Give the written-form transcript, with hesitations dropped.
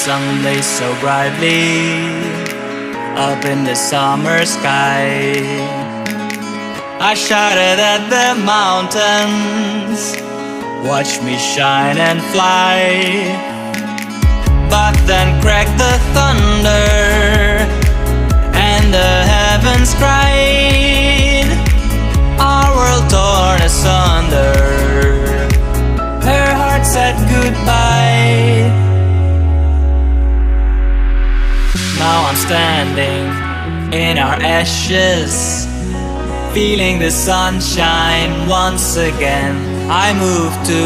sun blazed so brightly up in the summer sky. I shouted at the mountains, watch me shine and fly. But then cracked the thunder, and the heavens cried, our world torn asunder. Her heart said goodbye. Now I'm standing in our ashes, feeling the sunshine once again. I move to